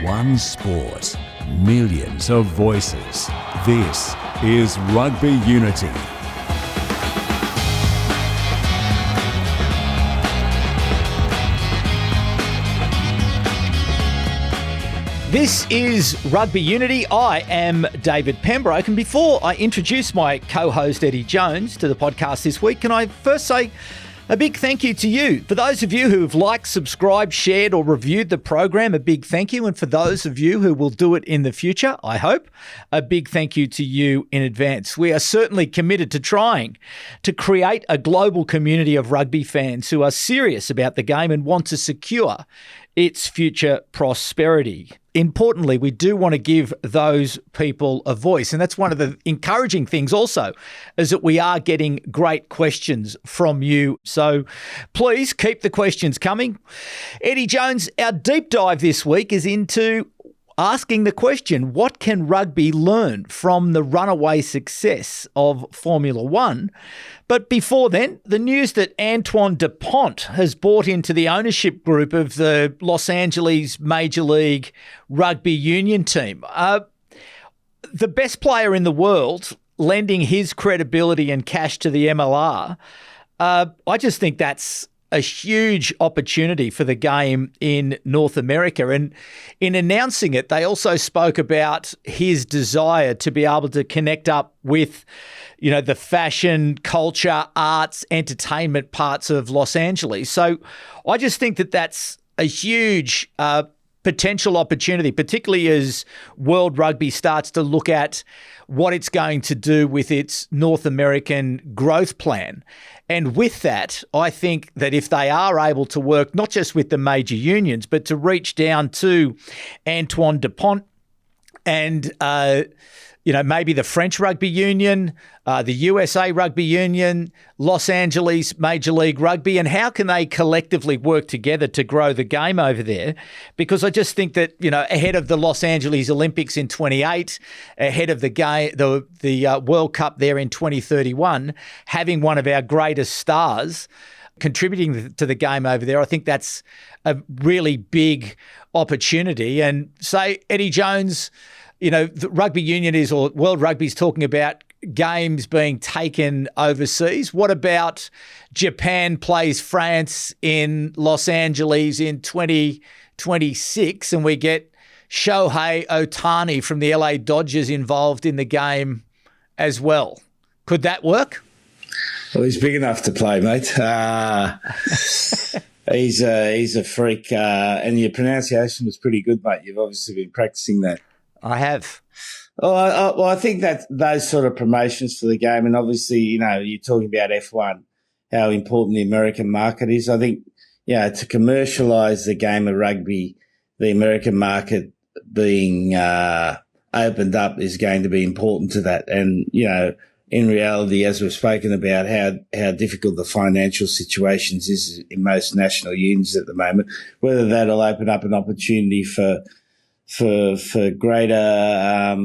One sport, millions of voices. This is Rugby Unity. This is Rugby Unity. I am David Pembroke, and before I introduce my co-host Eddie Jones to the podcast this week, can I first say a big thank you to you. For those of you who have liked, subscribed, shared or reviewed the program, a big thank you. And for those of you who will do it in the future, I hope, a big thank you to you in advance. We are certainly committed to trying to create a global community of rugby fans who are serious about the game and want to secure its future prosperity. Importantly, we do want to give those people a voice. And that's one of the encouraging things also, is that we are getting great questions from you. So please keep the questions coming. Eddie Jones, our deep dive this week is into asking the question, what can rugby learn from the runaway success of Formula One? But before then, the news that Antoine Dupont has bought into the ownership group of the Los Angeles Major League Rugby Union team. The best player in the world lending his credibility and cash to the MLR. I just think that's a huge opportunity for the game in North America. And in announcing it, they also spoke about his desire to be able to connect up with, you know, the fashion, culture, arts, entertainment parts of Los Angeles. So I just think that that's a huge potential opportunity, particularly as World Rugby starts to look at what it's going to do with its North American growth plan. And with that, I think that if they are able to work not just with the major unions, but to reach down to Antoine Dupont and, maybe the French Rugby Union, the USA Rugby Union, Los Angeles Major League Rugby, and how can they collectively work together to grow the game over there? Because I just think that, ahead of the Los Angeles Olympics in 28, ahead of the World Cup there in 2031, having one of our greatest stars contributing to the game over there, I think that's a really big opportunity. And say, Eddie Jones, the rugby union or World Rugby is talking about games being taken overseas. What about Japan plays France in Los Angeles in 2026 and we get Shohei Ohtani from the LA Dodgers involved in the game as well? Could that work? Well, he's big enough to play, mate. He's a freak, and your pronunciation was pretty good, mate. You've obviously been practicing that. I have. Well, I think that those sort of promotions for the game, and obviously, you're talking about F1, how important the American market is. I think, to commercialise the game of rugby, the American market being opened up is going to be important to that. And, in reality, as we've spoken about, how difficult the financial situations is in most national unions at the moment, whether that'll open up an opportunity for greater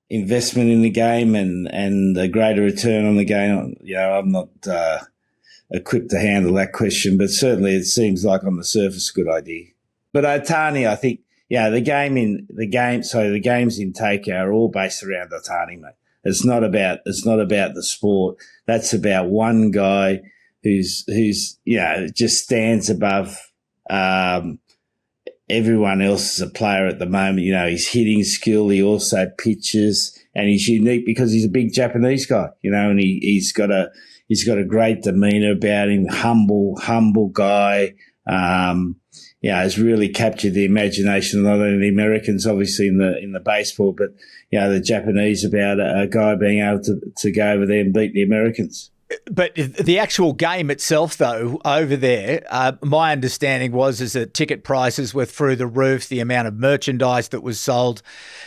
investment in the game and a greater return on the game. I'm not equipped to handle that question, but certainly it seems like on the surface a good idea. But Ohtani, I think, the games in Tokyo are all based around Ohtani, mate. It's not about the sport. That's about one guy who's just stands above everyone else is a player at the moment. His hitting skill, he also pitches, and he's unique because he's a big Japanese guy, and he's got a great demeanor about him, humble guy. Has really captured the imagination of not only the Americans, obviously in the baseball, but the Japanese about a guy being able to go over there and beat the Americans. But the actual game itself, though, over there, my understanding is that ticket prices were through the roof, the amount of merchandise that was sold,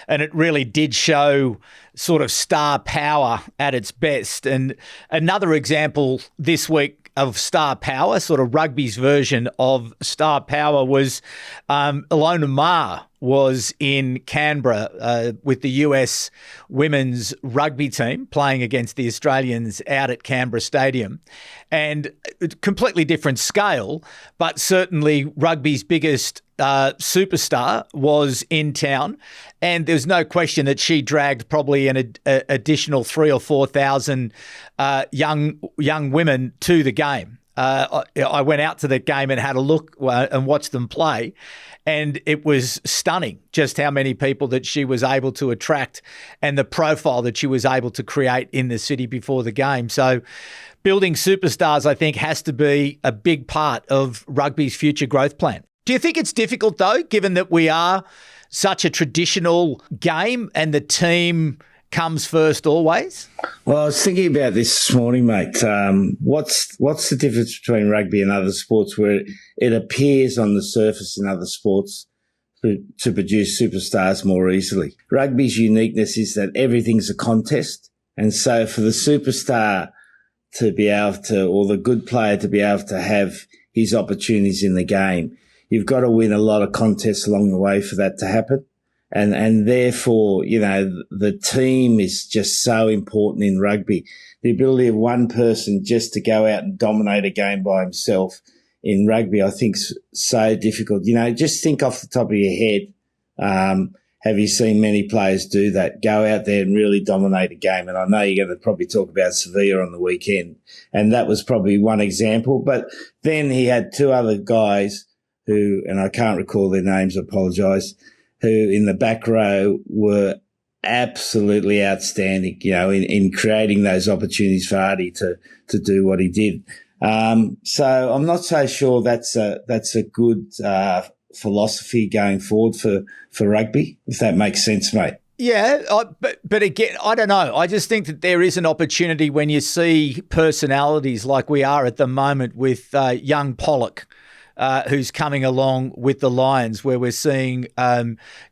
and it really did show sort of star power at its best. And another example this week of star power, sort of rugby's version of star power, was Ilona Maher was in Canberra with the US women's rugby team playing against the Australians out at Canberra Stadium. And completely different scale, but certainly rugby's biggest superstar was in town, and there's no question that she dragged probably an additional 3,000 or 4,000 young women to the game. I went out to the game and had a look and watched them play, and it was stunning just how many people that she was able to attract and the profile that she was able to create in the city before the game. So building superstars, I think, has to be a big part of rugby's future growth plan. Do you think it's difficult, though, given that we are such a traditional game and the team comes first always? Well, I was thinking about this morning, mate. What's the difference between rugby and other sports where it appears on the surface in other sports to produce superstars more easily? Rugby's uniqueness is that everything's a contest. And so for the superstar to be able to, or the good player to be able to have his opportunities in the game, you've got to win a lot of contests along the way for that to happen. And therefore, you know, the team is just so important in rugby. The ability of one person just to go out and dominate a game by himself in rugby, I think, is so difficult. You know, just think off the top of your head, have you seen many players do that, go out there and really dominate a game? And I know you're going to probably talk about Sevilla on the weekend, and that was probably one example. But then he had two other guys who, and I can't recall their names, I apologise, who in the back row were absolutely outstanding, you know, in creating those opportunities for Artie to do what he did. So I'm not so sure that's a good philosophy going forward for rugby, if that makes sense, mate. Yeah, but again, I don't know. I just think that there is an opportunity when you see personalities like we are at the moment with young Pollock, who's coming along with the Lions, where we're seeing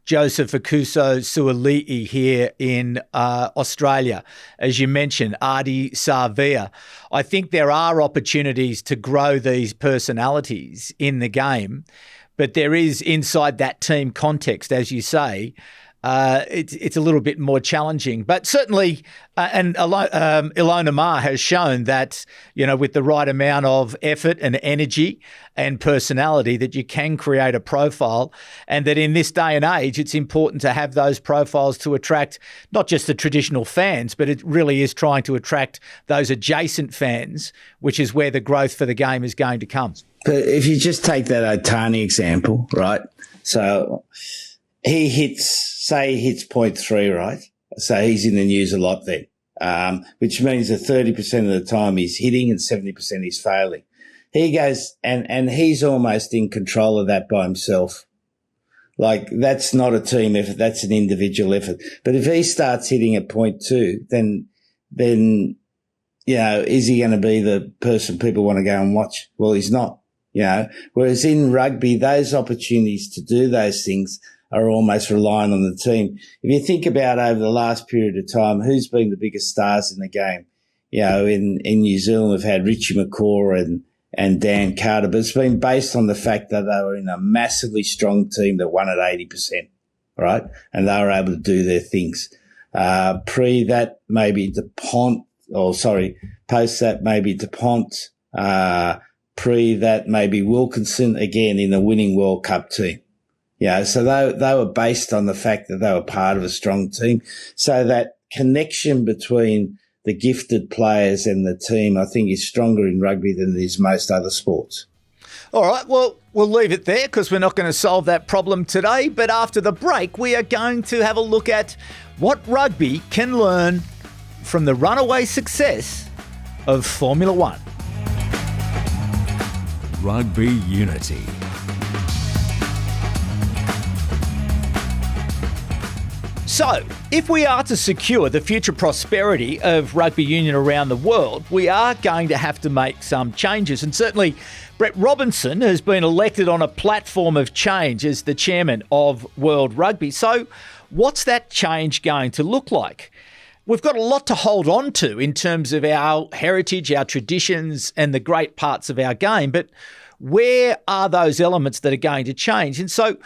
Joseph Akuso-Suali'i here in Australia. As you mentioned, Ardie Savea. I think there are opportunities to grow these personalities in the game, but there is, inside that team context, as you say, it's a little bit more challenging. But certainly, and Ilona Maher has shown that, you know, with the right amount of effort and energy and personality, that you can create a profile, and that in this day and age, it's important to have those profiles to attract not just the traditional fans, but it really is trying to attract those adjacent fans, which is where the growth for the game is going to come. But if you just take that Otani example, right? So he hits 0.3, right? So he's in the news a lot then, which means that 30% of the time he's hitting and 70% he's failing. He goes and he's almost in control of that by himself. Like, that's not a team effort, that's an individual effort. But if he starts hitting at 0.2, then, you know, is he going to be the person people want to go and watch? Well, he's not, you know. Whereas in rugby, those opportunities to do those things are almost relying on the team. If you think about over the last period of time, who's been the biggest stars in the game? You know, in New Zealand, we've had Richie McCaw and Dan Carter, but it's been based on the fact that they were in a massively strong team that won at 80%, right? And they were able to do their things. Post that, maybe Dupont. Pre that, maybe Wilkinson, again in the winning World Cup team. Yeah, so they were based on the fact that they were part of a strong team. So that connection between the gifted players and the team, I think, is stronger in rugby than it is most other sports. All right, well, we'll leave it there because we're not going to solve that problem today. But after the break, we are going to have a look at what rugby can learn from the runaway success of Formula One. Rugby Unity. So, if we are to secure the future prosperity of rugby union around the world, we are going to have to make some changes. And certainly, Brett Robinson has been elected on a platform of change as the chairman of World Rugby. So, what's that change going to look like? We've got a lot to hold on to in terms of our heritage, our traditions, and the great parts of our game. But where are those elements that are going to change? And so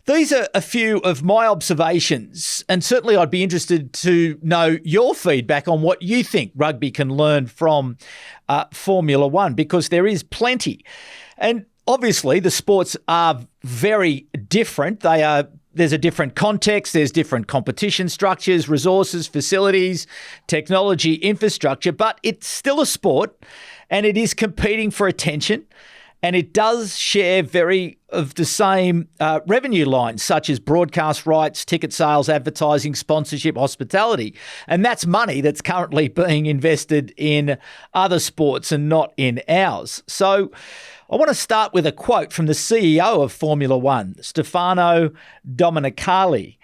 these are a few of my observations, and certainly I'd be interested to know your feedback on what you think rugby can learn from Formula One, because there is plenty. And obviously the sports are very different. There's a different context, there's different competition structures, resources, facilities, technology, infrastructure, but it's still a sport and it is competing for attention. And it does share very of the same revenue lines, such as broadcast rights, ticket sales, advertising, sponsorship, hospitality. And that's money that's currently being invested in other sports and not in ours. So I want to start with a quote from the CEO of Formula One, Stefano Domenicali.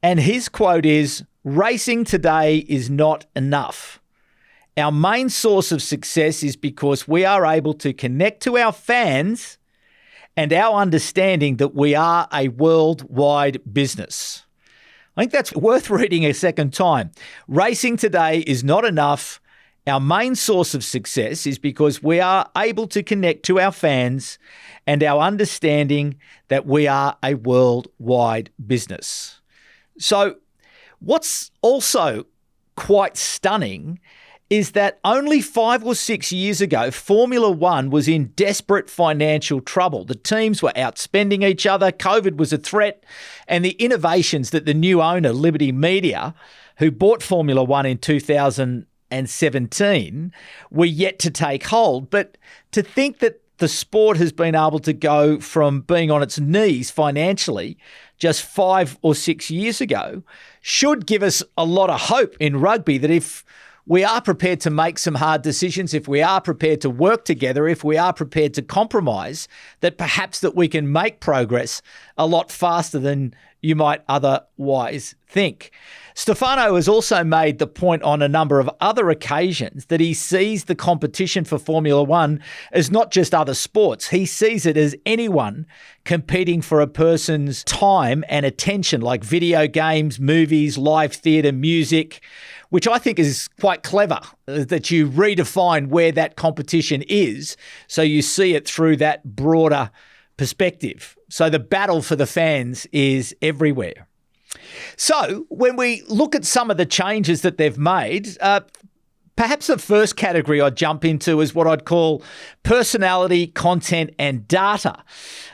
And his quote is, "Racing today is not enough. Our main source of success is because we are able to connect to our fans and our understanding that we are a worldwide business." I think that's worth reading a second time. Racing today is not enough. Our main source of success is because we are able to connect to our fans and our understanding that we are a worldwide business. So what's also quite stunning is that only 5 or 6 years ago, Formula One was in desperate financial trouble. The teams were outspending each other, COVID was a threat, and the innovations that the new owner, Liberty Media, who bought Formula One in 2017, were yet to take hold. But to think that the sport has been able to go from being on its knees financially just 5 or 6 years ago should give us a lot of hope in rugby that if we are prepared to make some hard decisions, if we are prepared to work together, if we are prepared to compromise, that perhaps that we can make progress a lot faster than you might otherwise think. Stefano has also made the point on a number of other occasions that he sees the competition for Formula One as not just other sports. He sees it as anyone competing for a person's time and attention, like video games, movies, live theatre, music, which I think is quite clever, that you redefine where that competition is so you see it through that broader perspective. So the battle for the fans is everywhere. So when we look at some of the changes that they've made, perhaps the first category I'd jump into is what I'd call personality, content and data.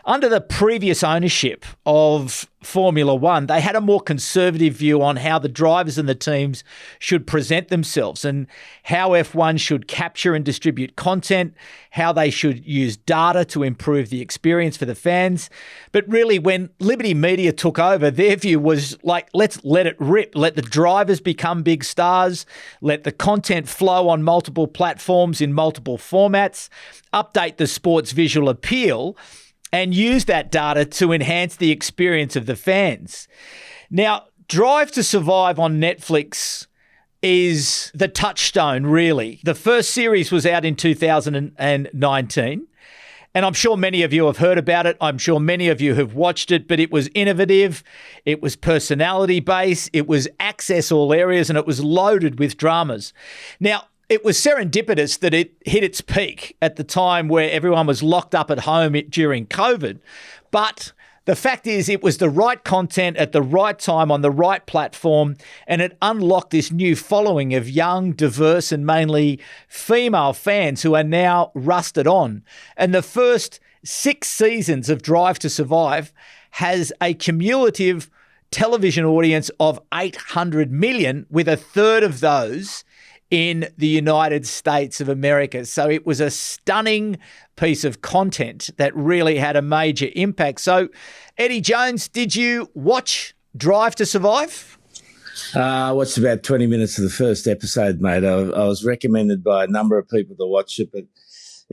Under the previous ownership of Formula One, they had a more conservative view on how the drivers and the teams should present themselves and how F1 should capture and distribute content, how they should use data to improve the experience for the fans. But really, when Liberty Media took over, their view was like, let's let it rip. Let the drivers become big stars. Let the content flow on multiple platforms in multiple formats. Update the sport's visual appeal and use that data to enhance the experience of the fans. Now, Drive to Survive on Netflix is the touchstone, really. The first series was out in 2019, and I'm sure many of you have heard about it. I'm sure many of you have watched it, but it was innovative, it was personality-based, it was access all areas, and it was loaded with dramas. Now, it was serendipitous that it hit its peak at the time where everyone was locked up at home during COVID. But the fact is, it was the right content at the right time on the right platform, and it unlocked this new following of young, diverse, and mainly female fans who are now rusted on. And the first 6 seasons of Drive to Survive has a cumulative television audience of 800 million, with a third of those in the United States of America. So it was a stunning piece of content that really had a major impact. So, Eddie Jones, did you watch Drive to Survive? I watched about 20 minutes of the first episode, mate. I was recommended by a number of people to watch it, but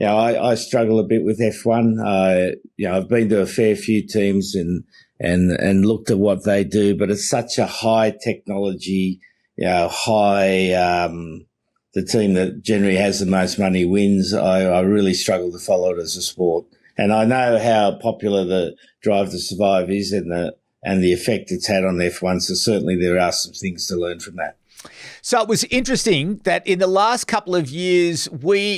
I struggle a bit with F1. I've been to a fair few teams and looked at what they do, but it's such a high technology, the team that generally has the most money wins. I really struggle to follow it as a sport. And I know how popular the Drive to Survive is and the effect it's had on F1. So certainly there are some things to learn from that. So it was interesting that in the last couple of years,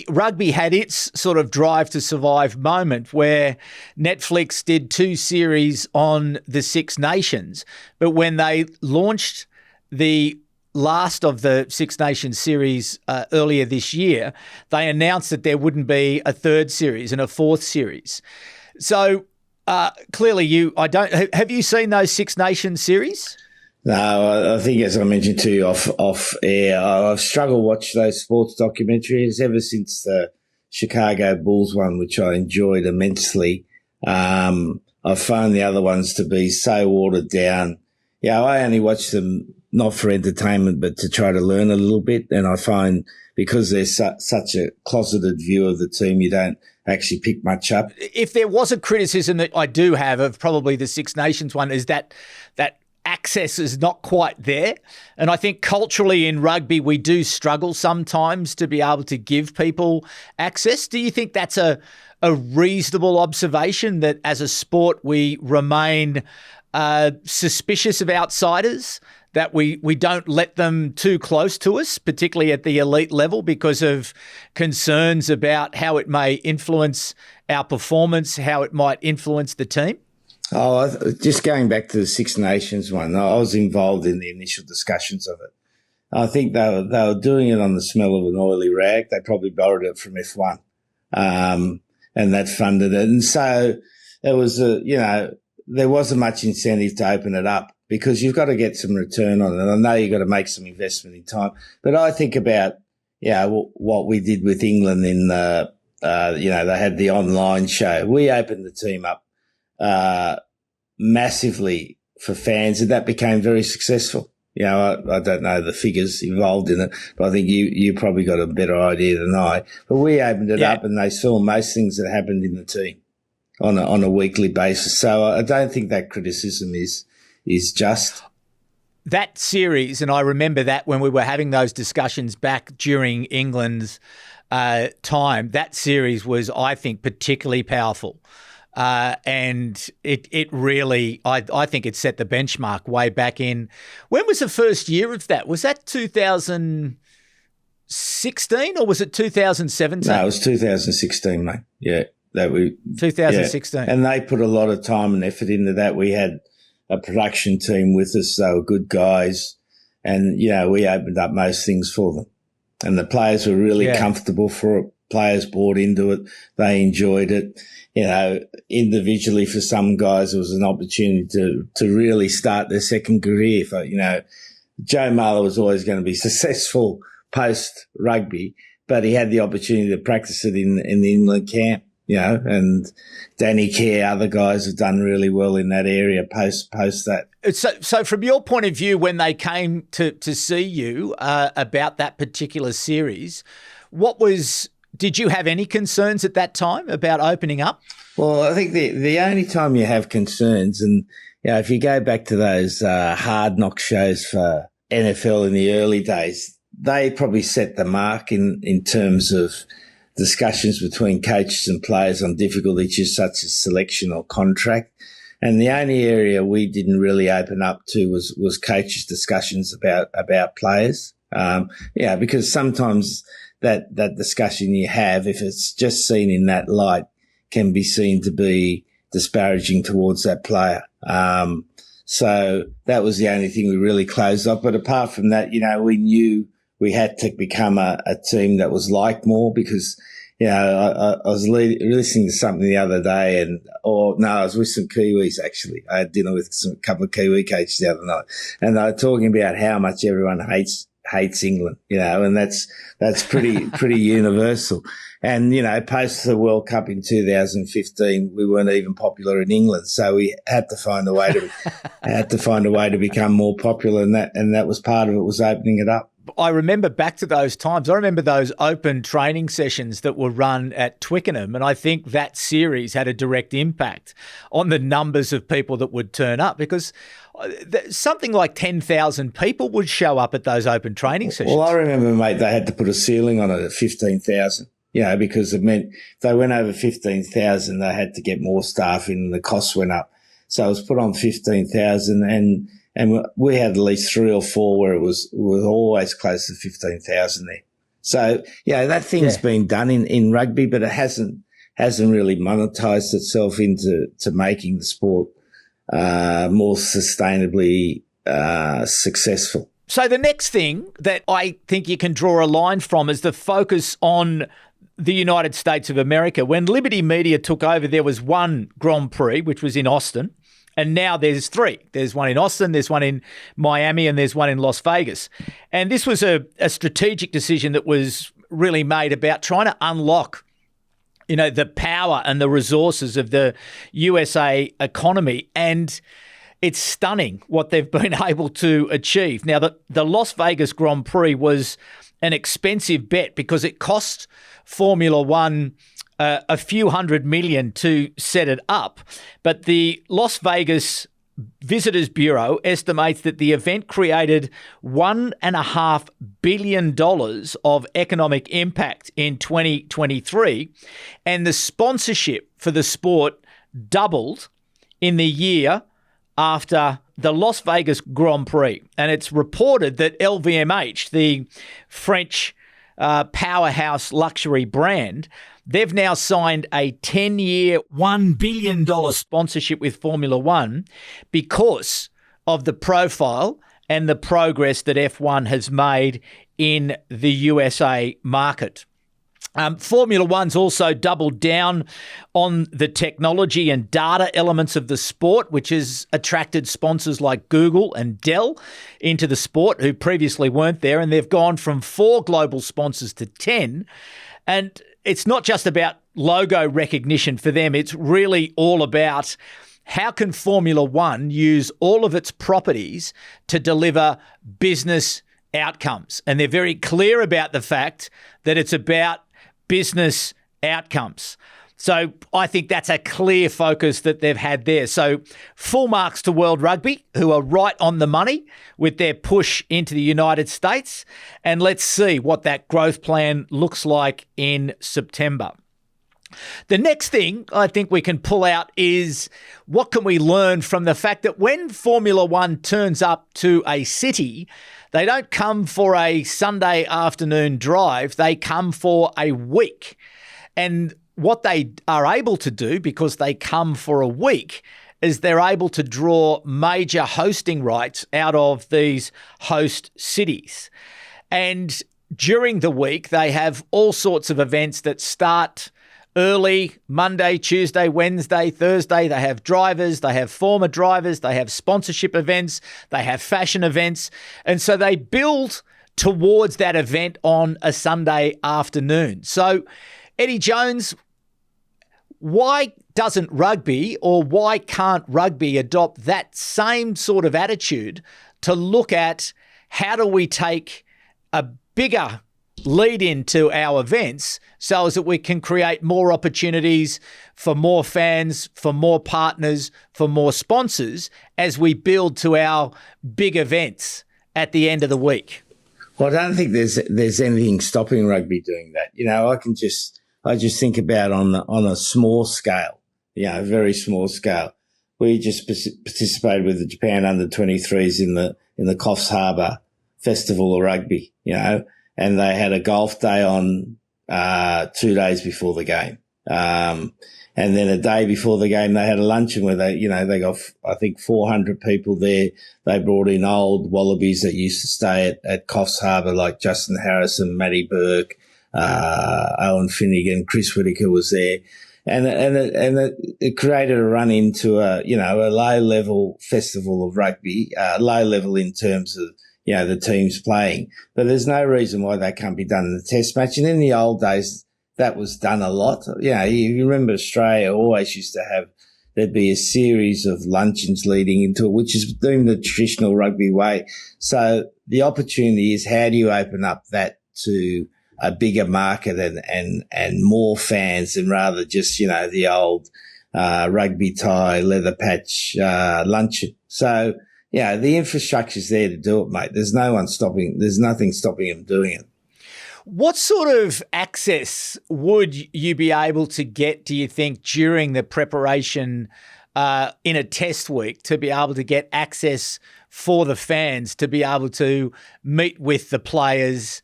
rugby had its sort of Drive to Survive moment where Netflix did 2 series on the Six Nations. But when they launched the last of the Six Nations series earlier this year, they announced that there wouldn't be a 3rd series and a 4th series. So clearly have you seen those Six Nations series? No, I think, as I mentioned to you off air, I've struggled to watch those sports documentaries ever since the Chicago Bulls one, which I enjoyed immensely. I found the other ones to be so watered down. Yeah, I only watch them not for entertainment, but to try to learn a little bit. And I find because there's such a closeted view of the team, you don't actually pick much up. If there was a criticism that I do have of probably the Six Nations one, is that access is not quite there. And I think culturally in rugby, we do struggle sometimes to be able to give people access. Do you think that's a reasonable observation, that as a sport we remain suspicious of outsiders, that we don't let them too close to us, particularly at the elite level, because of concerns about how it may influence our performance, how it might influence the team? Oh, just going back to the Six Nations one, I was involved in the initial discussions of it. I think they were doing it on the smell of an oily rag. They probably borrowed it from F1, and that funded it. And so it was, there wasn't much incentive to open it up because you've got to get some return on it. And I know you've got to make some investment in time. But I think about, what we did with England in they had the online show. We opened the team up massively for fans, and that became very successful. I don't know the figures involved in it, but I think you probably got a better idea than I. But we opened it up, and they saw most things that happened in the team on a weekly basis. So I don't think that criticism is just. That series, and I remember that when we were having those discussions back during England's time, that series was, I think, particularly powerful. And it really, I think it set the benchmark way back in. When was the first year of that? Was that 2016 or was it 2017? No, it was 2016, mate. Yeah, 2016. Yeah. And they put a lot of time and effort into that. We had a production team with us. They were good guys, and we opened up most things for them, and the players were really comfortable for it. Players bought into it. They enjoyed it. Individually for some guys, it was an opportunity to really start their second career. Joe Marler was always going to be successful post rugby, but he had the opportunity to practice it in the England camp, and Danny Kerr, other guys have done really well in that area post that. So from your point of view, when they came to see you about that particular series, did you have any concerns at that time about opening up? Well, I think the only time you have concerns, and if you go back to those hard knock shows for NFL in the early days, they probably set the mark in terms of discussions between coaches and players on difficult issues such as selection or contract. And the only area we didn't really open up to was coaches' discussions about players. Because sometimes that discussion you have, if it's just seen in that light, can be seen to be disparaging towards that player. So that was the only thing we really closed up. But apart from that, we knew we had to become a team that was liked more because, I was listening to something the other day I was with some Kiwis actually. I had dinner with a couple of Kiwi coaches the other night, and they were talking about how much everyone hates England, and that's pretty universal. And, post the World Cup in 2015, we weren't even popular in England. So we had to find a way to become more popular, and that was part of it, was opening it up. I remember back to those times. I remember those open training sessions that were run at Twickenham, and I think that series had a direct impact on the numbers of people that would turn up, because something like 10,000 people would show up at those open training sessions. Well, I remember, mate, they had to put a ceiling on it at 15,000, because it meant if they went over 15,000, they had to get more staff in and the costs went up. So it was put on 15,000, and we had at least 3 or 4 where it was always close to 15,000 there. So, that thing's been done in rugby, but it hasn't really monetised itself into making the sport more sustainably successful. So the next thing that I think you can draw a line from is the focus on the United States of America. When Liberty Media took over, there was one Grand Prix, which was in Austin, and now there's three. There's one in Austin, there's one in Miami, and there's one in Las Vegas. And this was a strategic decision that was really made about trying to unlock, the power and the resources of the USA economy. And it's stunning what they've been able to achieve. Now, the Las Vegas Grand Prix was an expensive bet because it cost Formula One a few $100 million to set it up. But the Las Vegas Visitors Bureau estimates that the event created $1.5 billion of economic impact in 2023, and the sponsorship for the sport doubled in the year after the Las Vegas Grand Prix. And it's reported that LVMH, the French powerhouse luxury brand, they've now signed a 10-year, $1 billion sponsorship with Formula One because of the profile and the progress that F1 has made in the USA market. Formula One's also doubled down on the technology and data elements of the sport, which has attracted sponsors like Google and Dell into the sport who previously weren't there. And they've gone from 4 global sponsors to 10. And it's not just about logo recognition for them. It's really all about how can Formula One use all of its properties to deliver business outcomes. And they're very clear about the fact that it's about business outcomes. So I think that's a clear focus that they've had there. So full marks to World Rugby, who are right on the money with their push into the United States. And let's see what that growth plan looks like in September. The next thing I think we can pull out is what can we learn from the fact that when Formula One turns up to a city, they don't come for a Sunday afternoon drive, they come for a week. And what they are able to do, because they come for a week, is they're able to draw major hosting rights out of these host cities. And during the week, they have all sorts of events that start early, Monday, Tuesday, Wednesday, Thursday. They have drivers, they have former drivers, they have sponsorship events, they have fashion events. And so they build towards that event on a Sunday afternoon. So, Eddie Jones, why doesn't rugby, or why can't rugby adopt that same sort of attitude to look at how do we take a bigger lead into our events so as that we can create more opportunities for more fans, for more partners, for more sponsors as we build to our big events at the end of the week? Well, I don't think there's anything stopping rugby doing that. I just think about on a small scale, very small scale. We just participated with the Japan under-23s in the Coffs Harbour Festival of Rugby, and they had a golf day on 2 days before the game. And then a day before the game, they had a luncheon where they got, I think, 400 people there. They brought in old Wallabies that used to stay at Coffs Harbour, like Justin Harrison, Matty Burke, Owen Finnegan, Chris Whitaker was there. And it created a run into a low level festival of rugby, low level in terms of, the teams playing. But there's no reason why that can't be done in the test match. And in the old days, that was done a lot. You remember Australia always used to have, there'd be a series of luncheons leading into it, which is doing the traditional rugby way. So the opportunity is, how do you open up that to a bigger market and more fans, and rather just, the old rugby tie, leather patch luncheon. So, the infrastructure's there to do it, mate. There's nothing stopping them doing it. What sort of access would you be able to get, do you think, during the preparation in a test week, to be able to get access for the fans to be able to meet with the players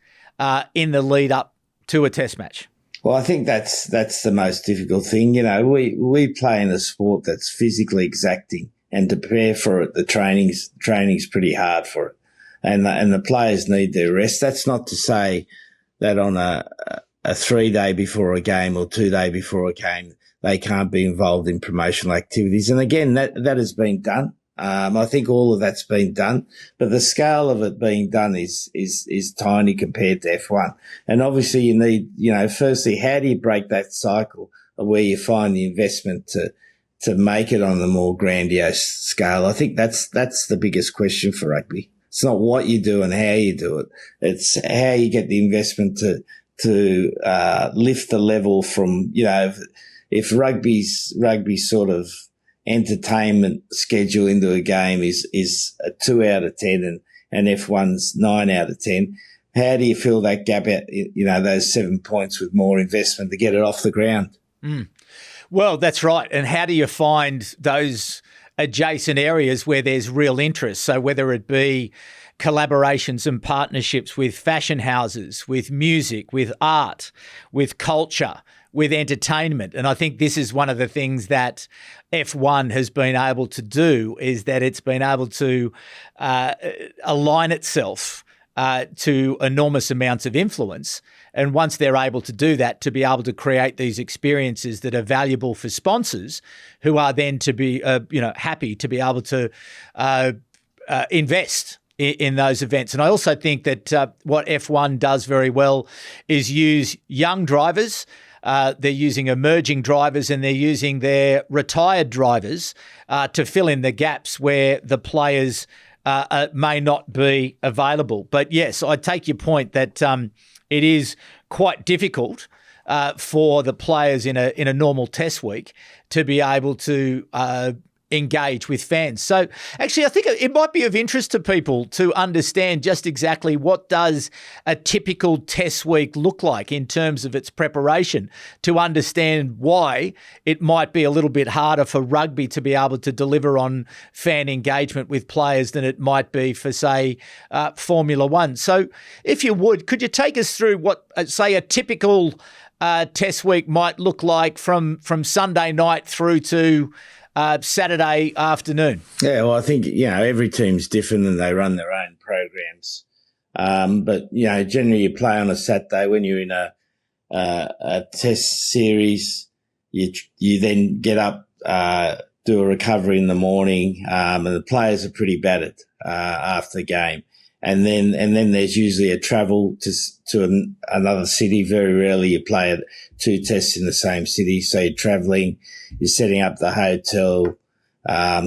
in the lead up to a test match? Well, I think that's the most difficult thing. We play in a sport that's physically exacting, and to prepare for it, the training's pretty hard for it, and the players need their rest. That's not to say that on a 3-day before a game or 2-day before a game, they can't be involved in promotional activities. And again, that has been done. I think all of that's been done, but the scale of it being done is tiny compared to F1. And obviously you need, firstly, how do you break that cycle of where you find the investment to make it on a more grandiose scale? I think that's the biggest question for rugby. It's not what you do and how you do it. It's how you get the investment to lift the level from, if rugby's sort of entertainment schedule into a game is a 2 out of 10 and F1's 9 out of 10. How do you fill that gap out, those 7 points with more investment to get it off the ground? Mm. Well, that's right. And how do you find those adjacent areas where there's real interest? So whether it be collaborations and partnerships with fashion houses, with music, with art, with culture, with entertainment. And I think this is one of the things that F1 has been able to do, is that it's been able to align itself to enormous amounts of influence. And once they're able to do that, to be able to create these experiences that are valuable for sponsors, who are then to be, happy to be able to invest in those events. And I also think that what F1 does very well is use young drivers. They're using emerging drivers, and they're using their retired drivers to fill in the gaps where the players may not be available. But yes, I take your point that it is quite difficult for the players in a normal test week to be able to engage with fans. So actually, I think it might be of interest to people to understand just exactly what does a typical test week look like in terms of its preparation, to understand why it might be a little bit harder for rugby to be able to deliver on fan engagement with players than it might be for, say, Formula One. So if you would, could you take us through what, say, a typical test week might look like from Sunday night through to Saturday afternoon? Yeah, well, I think, every team's different and they run their own programs. But, generally you play on a Saturday. When you're in a test series, you then get up, do a recovery in the morning, and the players are pretty battered after the game. And then there's usually a travel to another city. Very rarely you play 2 tests in the same city. So you're traveling, you're setting up the hotel.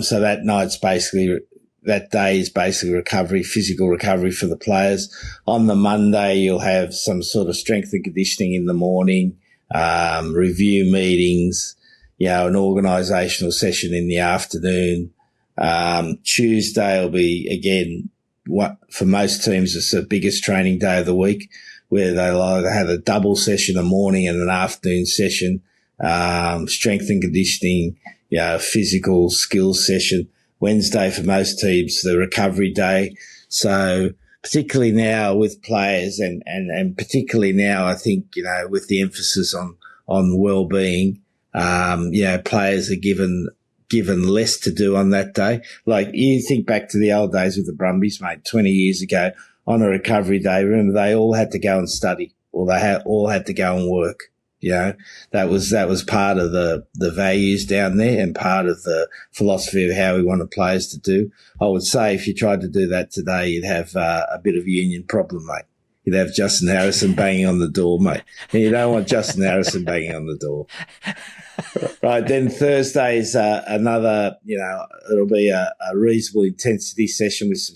So that day is basically recovery, physical recovery for the players. On the Monday, you'll have some sort of strength and conditioning in the morning, review meetings, an organisational session in the afternoon. Tuesday will be, again, what for most teams is the biggest training day of the week, where they'll either have a double session, a morning and an afternoon session, strength and conditioning, physical skills session. Wednesday for most teams, the recovery day. So particularly now with players and particularly now, I think, with the emphasis on well-being, players are given less to do on that day. Like, you think back to the old days with the Brumbies, mate, 20 years ago, on a recovery day, remember they all had to go and study, or they all had to go and work. That was part of the values down there and part of the philosophy of how we wanted players to do. I would say if you tried to do that today, you'd have a bit of a union problem, mate. You'd have Justin Harrison banging on the door, mate. And you don't want Justin Harrison banging on the door. Right, then Thursday is another, it'll be a reasonable intensity session with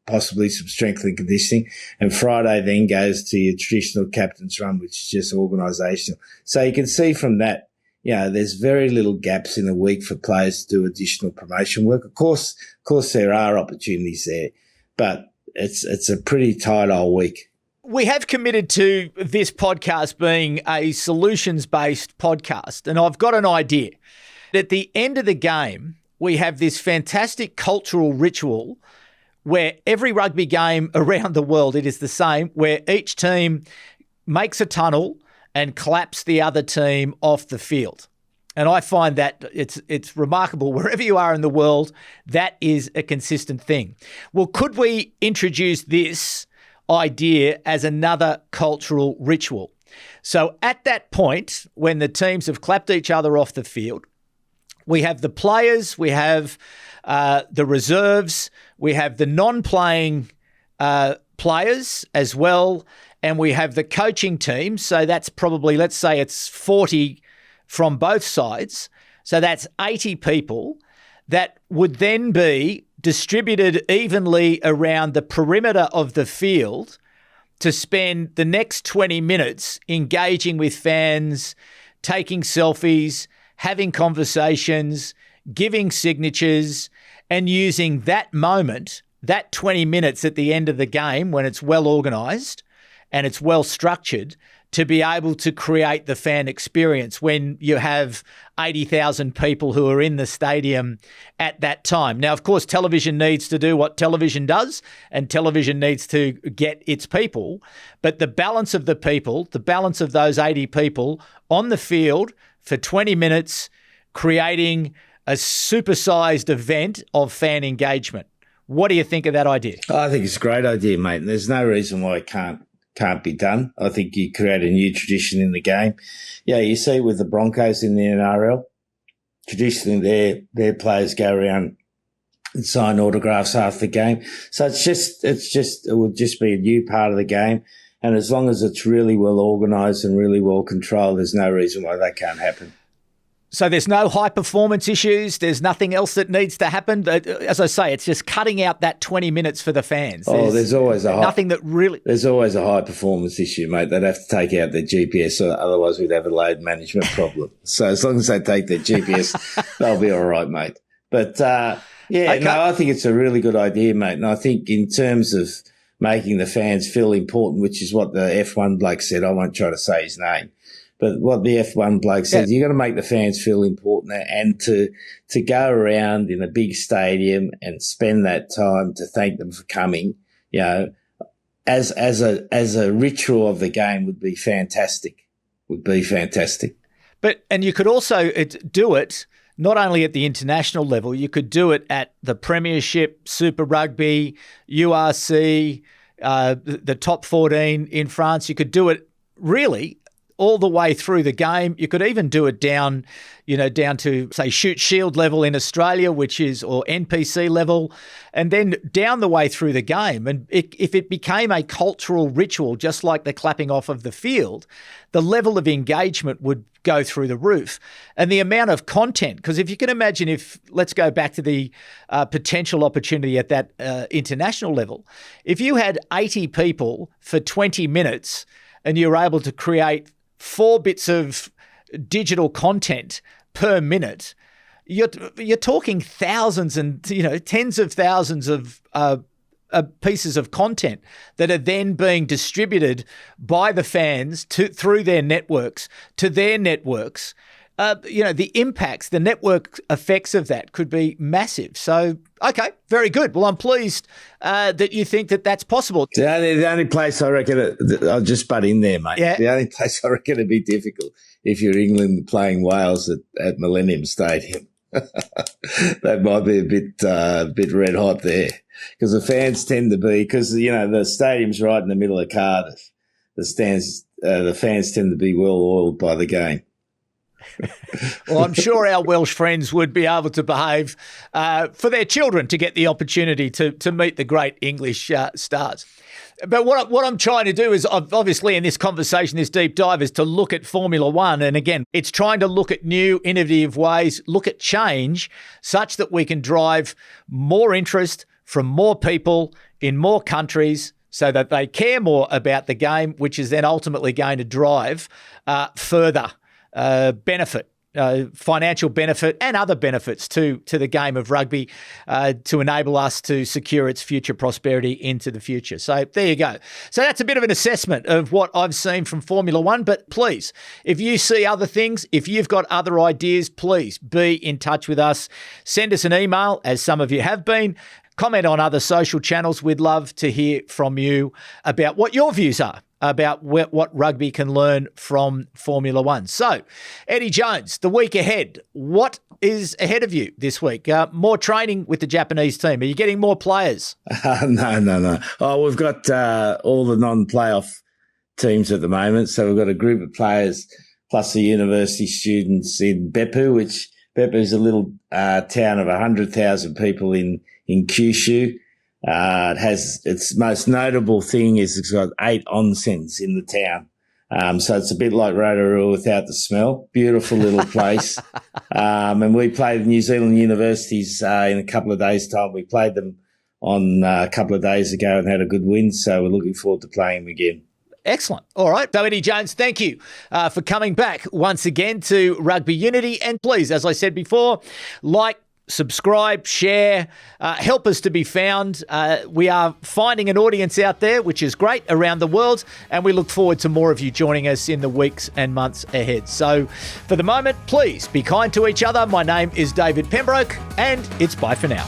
possibly some strength and conditioning. And Friday then goes to your traditional captain's run, which is just organisational. So you can see from that, there's very little gaps in a week for players to do additional promotion work. Of course there are opportunities there, but it's a pretty tight old week. We have committed to this podcast being a solutions-based podcast, and I've got an idea. At the end of the game, we have this fantastic cultural ritual where every rugby game around the world, it is the same, where each team makes a tunnel and claps the other team off the field. And I find that it's remarkable. Wherever you are in the world, that is a consistent thing. Well, could we introduce this idea as another cultural ritual? So at that point, when the teams have clapped each other off the field, we have the players, we have the reserves, we have the non-playing players as well, and we have the coaching team. So that's probably, let's say it's 40 from both sides. So that's 80 people that would then be distributed evenly around the perimeter of the field to spend the next 20 minutes engaging with fans, taking selfies, having conversations, giving signatures, and using that moment, that 20 minutes at the end of the game when it's well organised and it's well structured, to be able to create the fan experience when you have 80,000 people who are in the stadium at that time. Now, of course, television needs to do what television does, and television needs to get its people. But the balance of the people, the balance of those 80 people on the field for 20 minutes, creating a supersized event of fan engagement. What do you think of that idea? I think it's a great idea, mate. And there's no reason why it can't be done. I think you create a new tradition in the game. Yeah, you see with the Broncos in the NRL, traditionally their players go around and sign autographs after the game. So it would just be a new part of the game. And as long as it's really well organised and really well controlled, there's no reason why that can't happen. So there's no high performance issues. There's nothing else that needs to happen. As I say, it's just cutting out that 20 minutes for the fans. There's always There's always a high performance issue, mate. They'd have to take out their GPS, otherwise we'd have a load management problem. So as long as they take their GPS, they'll be all right, mate. But I think it's a really good idea, mate. And I think in terms of making the fans feel important, which is what the F1 bloke said, I won't try to say his name. But what the F1 bloke says, you've got to make the fans feel important, and to go around in a big stadium and spend that time to thank them for coming, as a ritual of the game would be fantastic. And you could also do it not only at the international level, you could do it at the Premiership, Super Rugby, URC, the top 14 in France. You could do it really all the way through the game. You could even do it down to, say, Shoot Shield level in Australia, or NPC level, and then down the way through the game. And if it became a cultural ritual, just like the clapping off of the field, the level of engagement would go through the roof. And the amount of content, because if you can imagine, let's go back to the potential opportunity at that international level, if you had 80 people for 20 minutes and you were able to create 4 bits of digital content per minute, you're talking thousands and tens of thousands of pieces of content that are then being distributed by the fans through their networks to their networks. The impacts, the network effects of that could be massive. So, okay, very good. Well, I'm pleased that you think that that's possible. The only place I reckon, I'll just butt in there, mate. Yeah. The only place I reckon it'd be difficult if you're England playing Wales at Millennium Stadium. That might be a bit red hot there, because the fans tend to be, because the stadium's right in the middle of Cardiff. The fans tend to be well oiled by the game. Well, I'm sure our Welsh friends would be able to behave for their children to get the opportunity to meet the great English stars. But what I'm trying to do is, obviously in this conversation, this deep dive, is to look at Formula One. And again, it's trying to look at new, innovative ways, look at change, such that we can drive more interest from more people in more countries, so that they care more about the game, which is then ultimately going to drive further benefit, financial benefit and other benefits to the game of rugby, to enable us to secure its future prosperity into the future. So there you go. So that's a bit of an assessment of what I've seen from Formula One. But please, if you see other things, if you've got other ideas, please be in touch with us. Send us an email, as some of you have been. Comment on other social channels. We'd love to hear from you about what your views are about what rugby can learn from Formula One. So, Eddie Jones, the week ahead, what is ahead of you this week? More training with the Japanese team. Are you getting more players? No. Oh, we've got all the non-playoff teams at the moment. So we've got a group of players plus the university students in Beppu, which Beppu is a little town of 100,000 people in Kyushu. It has its most notable thing is it's got 8 onsens in the town. So it's a bit like Rotorua without the smell. Beautiful little place. And we played New Zealand universities in a couple of days' time. We played them on a couple of days ago and had a good win. So we're looking forward to playing them again. Excellent. All right. So, Eddie Jones, thank you for coming back once again to Rugby Unity. And please, as I said before, like, subscribe, share, help us to be found. We are finding an audience out there, which is great, around the world, and we look forward to more of you joining us in the weeks and months ahead. So for the moment, please be kind to each other. My name is David Pembroke, and it's bye for now.